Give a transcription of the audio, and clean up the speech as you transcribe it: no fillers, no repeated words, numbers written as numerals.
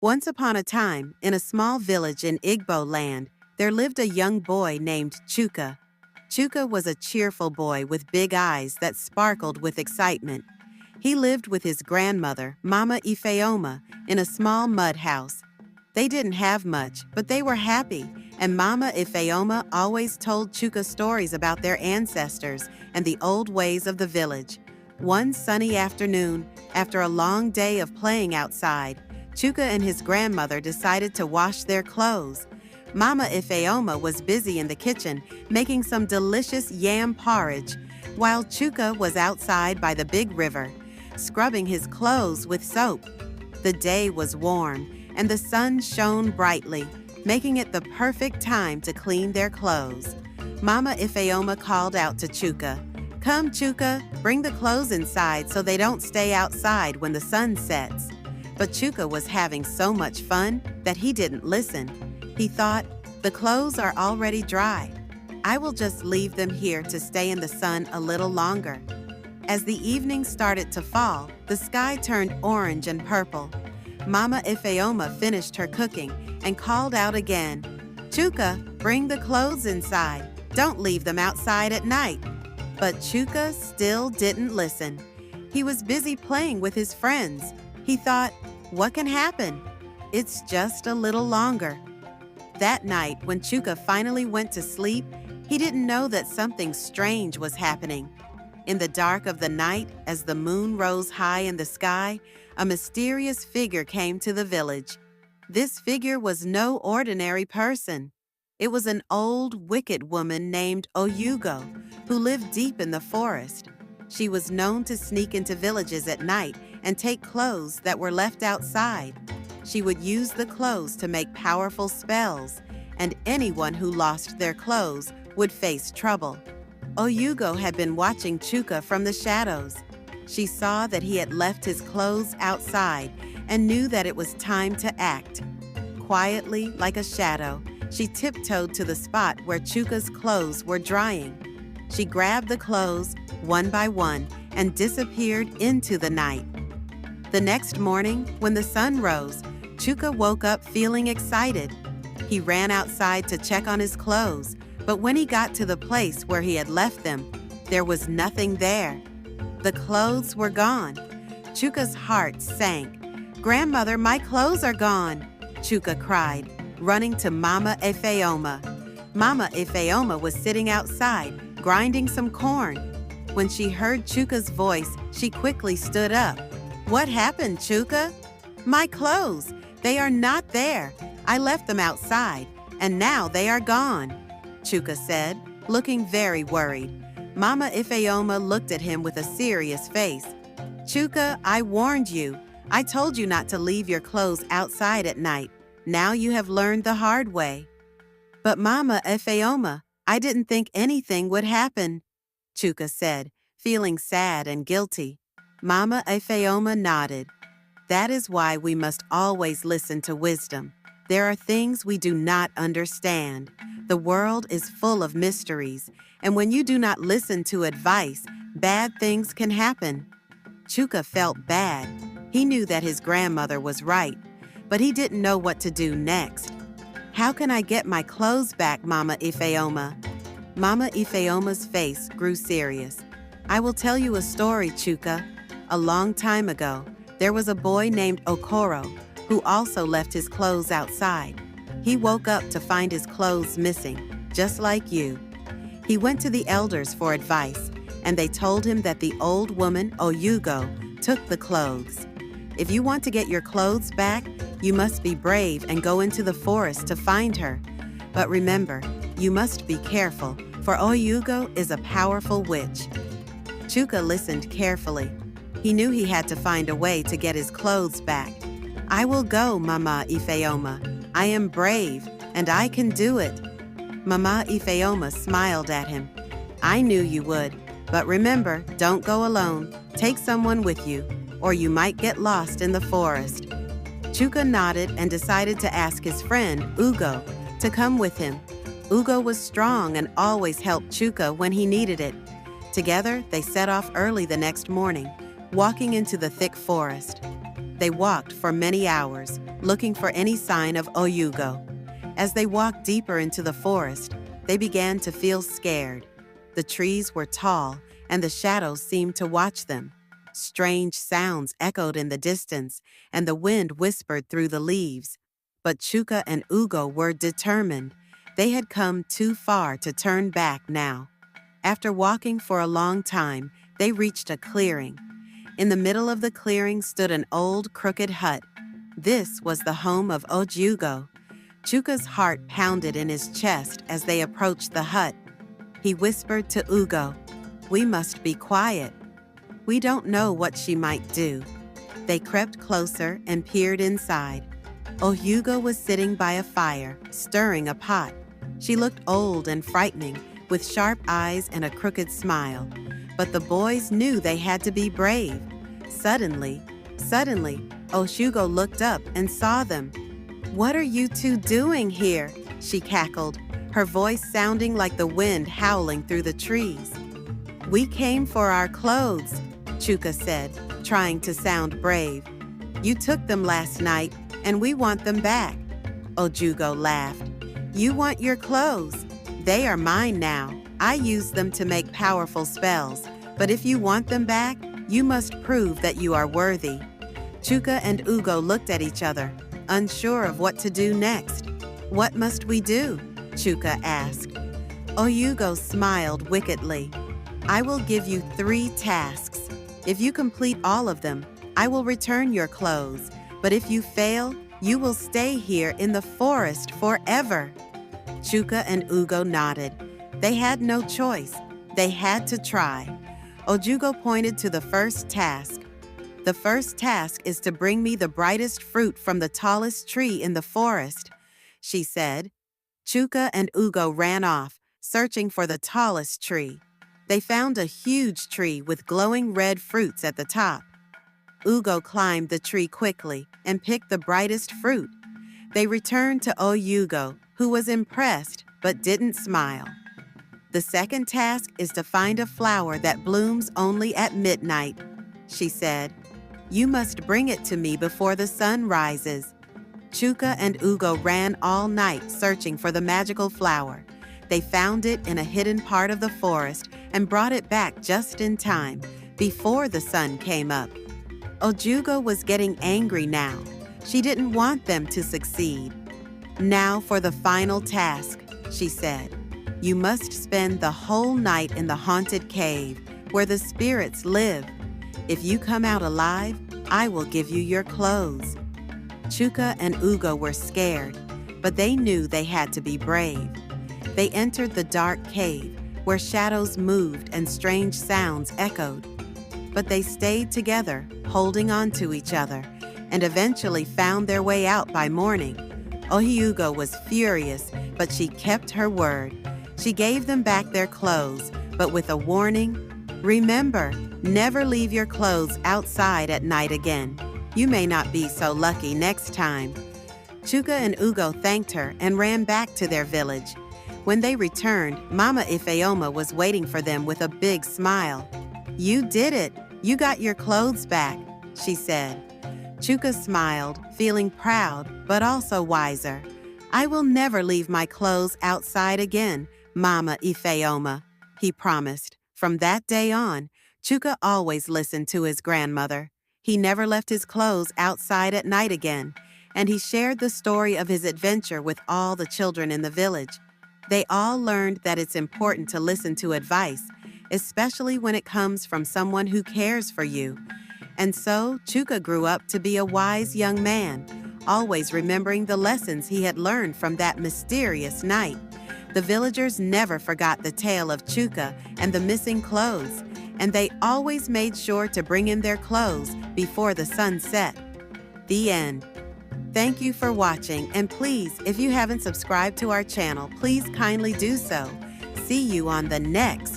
Once upon a time, in a small village in Igbo land, there lived a young boy named Chuka. Chuka was a cheerful boy with big eyes that sparkled with excitement. He lived with his grandmother, Mama Ifeoma, in a small mud house. They didn't have much, but they were happy, and Mama Ifeoma always told Chuka stories about their ancestors and the old ways of the village. One sunny afternoon, after a long day of playing outside, Chuka and his grandmother decided to wash their clothes. Mama Ifeoma was busy in the kitchen making some delicious yam porridge, while Chuka was outside by the big river, scrubbing his clothes with soap. The day was warm, and the sun shone brightly, making it the perfect time to clean their clothes. Mama Ifeoma called out to Chuka, "Come, Chuka, bring the clothes inside so they don't stay outside when the sun sets." But Chuka was having so much fun that he didn't listen. He thought, "The clothes are already dry. I will just leave them here to stay in the sun a little longer." As the evening started to fall, the sky turned orange and purple. Mama Ifeoma finished her cooking and called out again, "Chuka, bring the clothes inside. Don't leave them outside at night." But Chuka still didn't listen. He was busy playing with his friends. He thought, "What can happen? It's just a little longer." That night, when Chuka finally went to sleep, he didn't know that something strange was happening. In the dark of the night, as the moon rose high in the sky, a mysterious figure came to the village. This figure was no ordinary person. It was an old, wicked woman named Oyugo, who lived deep in the forest. She was known to sneak into villages at night and take clothes that were left outside. She would use the clothes to make powerful spells, and anyone who lost their clothes would face trouble. Oyugo had been watching Chuka from the shadows. She saw that he had left his clothes outside and knew that it was time to act. Quietly, like a shadow, she tiptoed to the spot where Chuka's clothes were drying. She grabbed the clothes, one by one, and disappeared into the night. The next morning, when the sun rose, Chuka woke up feeling excited. He ran outside to check on his clothes, but when he got to the place where he had left them, there was nothing there. The clothes were gone. Chuka's heart sank. "Grandmother, my clothes are gone," Chuka cried, running to Mama Ifeoma. Mama Ifeoma was sitting outside, grinding some corn. When she heard Chuka's voice, she quickly stood up. "What happened, Chuka?" "My clothes. They are not there. I left them outside, and now they are gone," Chuka said, looking very worried. Mama Ifeoma looked at him with a serious face. "Chuka, I warned you. I told you not to leave your clothes outside at night. Now you have learned the hard way." "But Mama Ifeoma, I didn't think anything would happen," Chuka said, feeling sad and guilty. Mama Ifeoma nodded. "That is why we must always listen to wisdom. There are things we do not understand. The world is full of mysteries, and when you do not listen to advice, bad things can happen." Chuka felt bad. He knew that his grandmother was right, but he didn't know what to do next. "How can I get my clothes back, Mama Ifeoma?" Mama Ifeoma's face grew serious. "I will tell you a story, Chuka. A long time ago, there was a boy named Okoro who also left his clothes outside. He woke up to find his clothes missing, just like you. He went to the elders for advice, and they told him that the old woman, Oyugo, took the clothes. If you want to get your clothes back, you must be brave and go into the forest to find her. But remember, you must be careful, for Oyugo is a powerful witch." Chuka listened carefully. He knew he had to find a way to get his clothes back. "I will go, Mama Ifeoma. I am brave, and I can do it." Mama Ifeoma smiled at him. "I knew you would, but remember, don't go alone. Take someone with you, or you might get lost in the forest." Chuka nodded and decided to ask his friend, Ugo, to come with him. Ugo was strong and always helped Chuka when he needed it. Together, they set off early the next morning, walking into the thick forest. They walked for many hours, looking for any sign of Oyugo. As they walked deeper into the forest, they began to feel scared. The trees were tall, and the shadows seemed to watch them. Strange sounds echoed in the distance, and the wind whispered through the leaves. But Chuka and Ugo were determined. They had come too far to turn back now. After walking for a long time, they reached a clearing. In the middle of the clearing stood an old, crooked hut. This was the home of Oyugo. Chuka's heart pounded in his chest as they approached the hut. He whispered to Ugo, "We must be quiet. We don't know what she might do." They crept closer and peered inside. Oyugo was sitting by a fire, stirring a pot. She looked old and frightening, with sharp eyes and a crooked smile. But the boys knew they had to be brave. Suddenly, Oyugo looked up and saw them. "What are you two doing here?" she cackled, her voice sounding like the wind howling through the trees. "We came for our clothes," Chuka said, trying to sound brave. "You took them last night, and we want them back." Oyugo laughed. "You want your clothes? They are mine now. I use them to make powerful spells, but if you want them back, you must prove that you are worthy." Chuka and Ugo looked at each other, unsure of what to do next. "What must we do?" Chuka asked. Oyugo smiled wickedly. "I will give you 3 tasks. If you complete all of them, I will return your clothes, but if you fail, you will stay here in the forest forever." Chuka and Ugo nodded. They had no choice. They had to try. Oyugo pointed to the first task. "The first task is to bring me the brightest fruit from the tallest tree in the forest," she said. Chuka and Ugo ran off, searching for the tallest tree. They found a huge tree with glowing red fruits at the top. Ugo climbed the tree quickly and picked the brightest fruit. They returned to Oyugo, who was impressed but didn't smile. "The second task is to find a flower that blooms only at midnight," she said. "You must bring it to me before the sun rises." Chuka and Ugo ran all night searching for the magical flower. They found it in a hidden part of the forest and brought it back just in time, before the sun came up. Oyugo was getting angry now. She didn't want them to succeed. "Now for the final task," she said. "You must spend the whole night in the haunted cave, where the spirits live. If you come out alive, I will give you your clothes." Chuka and Ugo were scared, but they knew they had to be brave. They entered the dark cave, where shadows moved and strange sounds echoed. But they stayed together, holding on to each other, and eventually found their way out by morning. Oyugo was furious, but she kept her word. She gave them back their clothes, but with a warning: "Remember, never leave your clothes outside at night again. You may not be so lucky next time." Chuka and Ugo thanked her and ran back to their village. When they returned, Mama Ifeoma was waiting for them with a big smile. "You did it! You got your clothes back," she said. Chuka smiled, feeling proud, but also wiser. "I will never leave my clothes outside again, Mama Ifeoma," he promised. From that day on, Chuka always listened to his grandmother. He never left his clothes outside at night again, and he shared the story of his adventure with all the children in the village. They all learned that it's important to listen to advice, especially when it comes from someone who cares for you. And so, Chuka grew up to be a wise young man, always remembering the lessons he had learned from that mysterious night. The villagers never forgot the tale of Chuka and the missing clothes, and they always made sure to bring in their clothes before the sun set. The end. Thank you for watching, and please, if you haven't subscribed to our channel, please kindly do so. See you on the next